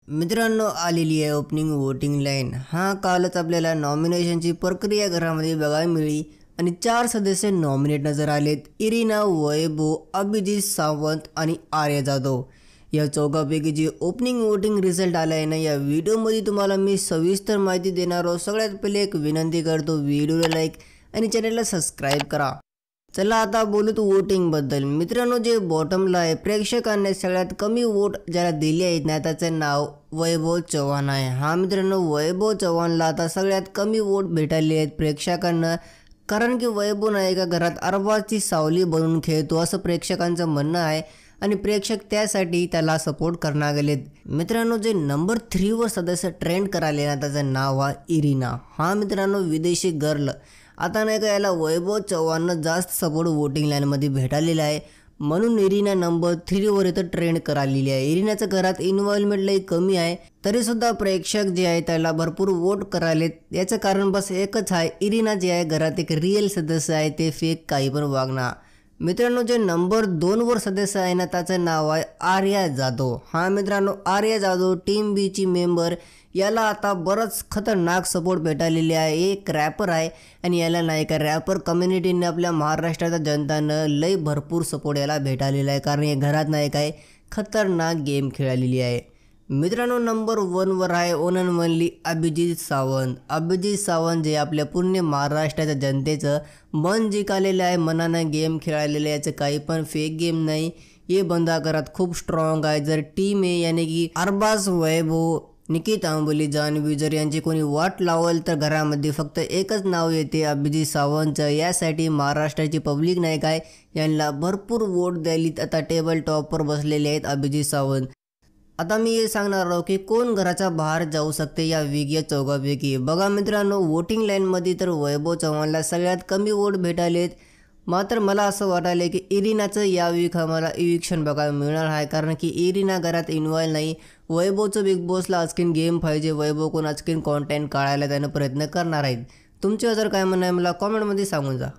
मित्रांनो, आलेली आहे ओपनिंग वोटिंग लाईन। कालच आपल्याला नॉमिनेशनची प्रक्रिया घरामध्ये बघायला मिळाली आणि 4 सदस्य नॉमिनेट नजर आलेत। इरिना, वैभव, अभिजित सावंत आणि आर्या जाधव या चौघांपैकी जे ओपनिंग वोटिंग रिझल्ट आला आहे ना, या व्हिडिओमध्ये तुम्हाला मी सविस्तर माहिती देणार आहोत। सगळ्यात पहिले एक विनंती करतो, व्हिडिओला लाईक आणि चॅनलला सबस्क्राईब करा। चला आता बोलूत वोटिंग बद्दल। मित्रांनो, जे बॉटमला आहे, प्रेक्षकांनी सगळ्यात कमी वोट ज्याला दिले आहेत ना, त्याचं नाव वैभव चव्हाण आहे। मित्रांनो, वैभव चव्हाणला आता सगळ्यात कमी वोट भेटले आहेत प्रेक्षकांना, कारण की वैभव नाही का घरात अरबाजची सावली बनून खेळतो असं प्रेक्षकांचं म्हणणं आहे आणि प्रेक्षक त्यासाठी त्याला सपोर्ट करणार गेलेत। मित्रांनो, जे नंबर 3 वर सदस्य ट्रेंड करायले ना, त्याचं नाव आहे इरिना। मित्रांनो, विदेशी गर्ल। आता नाही का याला वैभव चव्हाणनं जास्त सपोर्ट वोटिंग लाईनमध्ये भेटलेला आहे, म्हणून इरिना नंबर 3 वर इथं ट्रेंड करालेली आहे। इरिनाचं घरात इन्व्हॉल्वमेंट लई कमी आहे, तरीसुद्धा प्रेक्षक जे आहे त्याला भरपूर वोट करालेत। याचं कारण बस एकच आहे, इरिना जे आहे घरात एक रिअल सदस्य आहे, ते फेक काही पण वागणार। मित्रांनो, जे नंबर 2 वर सदस्य आहे ना, त्याचं नाव आहे आर्या जाधव। मित्रांनो, आर्या जाधव टीम बी ची मेंबर। याला आता बरंच खतरनाक सपोर्ट भेटलेले आहे। एक रॅपर आहे आणि याला नाही का रॅपर कम्युनिटीने आपल्या महाराष्ट्राच्या जनतानं लई भरपूर सपोर्ट याला भेटलेला आहे, कारण हे घरात नाही काय खतरनाक गेम खेळलेली आहे। मित्रांनो, नंबर 1 वर आहे on and only Abhijit Sawant. Abhijit Sawant जे आपल्या पूर्ण महाराष्ट्राच्या जनतेचं मन जिंकलेलं आहे, मनानं गेम खेळलेलं आहे, याचं काही पण फेक गेम नाही। हे बंदा घरात खूप स्ट्रॉंग आहे। जर टीम आहे यानी की अरबाज, वैभव, निकिता अंबोली, जान्हवी जर यांची कोणी वाट लावल तर घरामध्ये फक्त एकच नाव येते, अभिजित सावंतचं। यासाठी महाराष्ट्राची पब्लिक नाही काय यांना भरपूर वोट द्यायली, आता टेबल टॉपवर बसलेले आहेत अभिजित सावंत। आता मी हे सांगणार आहोत की कोण घराच्या बाहेर जाऊ शकते या वेगळ्या चौघांपैकी। बघा मित्रांनो, वोटिंग लाईनमध्ये तर वैभव चव्हाणला सगळ्यात कमी वोट भेटालेत, मात्र मला असं वाटायलं की इरिनाचं या वीक आम्हाला इविक्शन बघायला मिळणार आहे, कारण की इरिना घरात इन्व्हॉल्व नाही। वैभवचं बिग बॉसला आजकीन गेम पाहिजे, वैभव कोण आजकीन कॉन्टेंट काढायला त्यानं प्रयत्न करणार आहेत। तुमचं जर काय म्हणणं आहे मला कॉमेंटमध्ये सांगून जा।